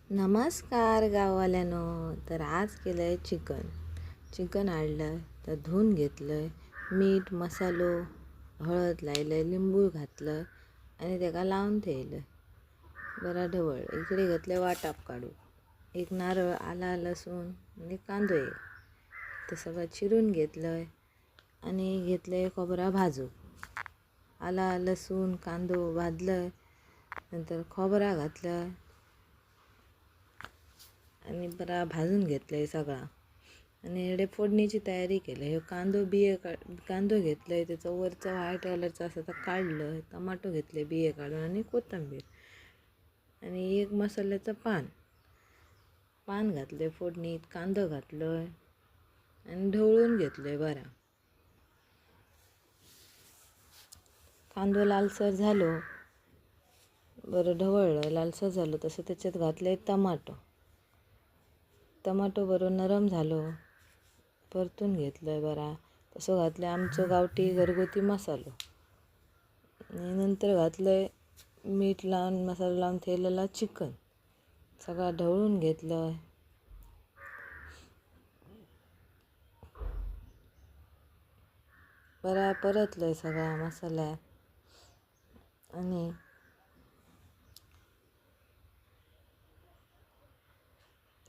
नमस्कार गाववाल्यानो. तर आज केलं आहे चिकन आणलं तर धुवून घेतलं, मीठ मसालो हळद लायलं, लिंबू घातलं आणि त्याला लावून ठेवलं. बरा ढवळ इकडे घेतलं वाटाप काढू, एक नारळ, आला लसूण आणि कांदो ते सगळं चिरून घेतलं आणि घेतलं खोबरा भाजू. आला लसूण कांदो भाजलं, नंतर खोबरा घातलं आणि बरा भाजून घेतलं सगळा आणि इकडे फोडणीची तयारी केली. हे कांदो घेतलं, त्याचं वरचं व्हाईट कलरचं असं तर काढलं, टमाटो घेतले बिये काढून आणि कोथिंबीर आणि एक मसाल्याचं पान घातलं फोडणीत, कांदो घातलं आणि ढवळून घेतलं. बरा कांदो लालसर झालो, बरं ढवळलं लालसर झालं तसं त्याच्यात घातले टमाटो बरोबर नरम झालो, परतून घेतलं. बरा तसं घातलं आमचं गावठी घरगुती मसालो आणि नंतर घातलं मीठ लावून मसाला लावून ठेवलेला चिकन सगळा ढवळून घेतलं. बरा परतलं सगळा मसाल्यात आणि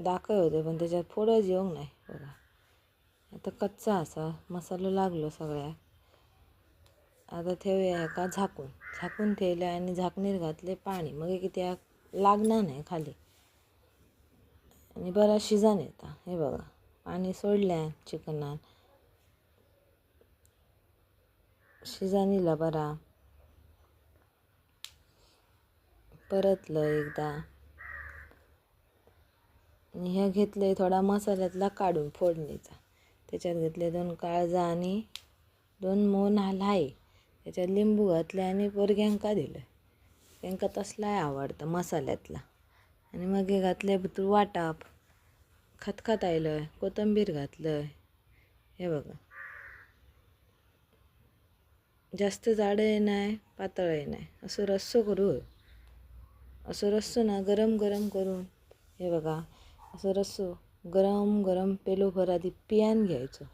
दाखव होते पण त्याच्यात फोडच येऊन नाही. बघा आता कच्चा असा मसाला लागलो सगळ्या. आता ठेवूया ह्याका झाकून ठेवल्या आणि झाकणीत घातले पाणी, मग किती लागणार नाही खाली आणि बरा शिजन येता. हे बघा पाणी सोडल्या चिकनात, शिजानीला बरा परतलं एकदा आणि ह्या घेतले थोडा मसाल्यातला काढून फोडणीचा, त्याच्यात घेतले 2 काळजा आणि 2 मोहन लाई, त्याच्यात लिंबू घातले आणि पोरग्यांका दिलं, त्यांका तसलाय आवडतं मसाल्यातला. आणि मग हे घातले भुतूर वाटाप, खतखत आयलं, कोथिंबीर घातलं. हे बघा जास्त जाडही नाही पातळही नाही, असं रस्सो करू. असं रस्सो ना गरम करून, हे बघा असं रस्सो गरम पेलो भर आधी पियान घ्यायचं.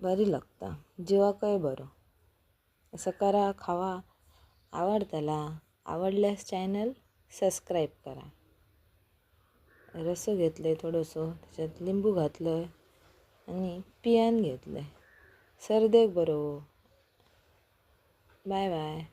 भारी लागता, जेव्हा काय बरं असं करा, खावा. आवडल्यास चॅनल सबस्क्राईब करा. रस्सो घेतलं थोडंसं, त्याच्यात लिंबू घातलं आणि पियान घेतलं. सर्देक बरो. Bye bye.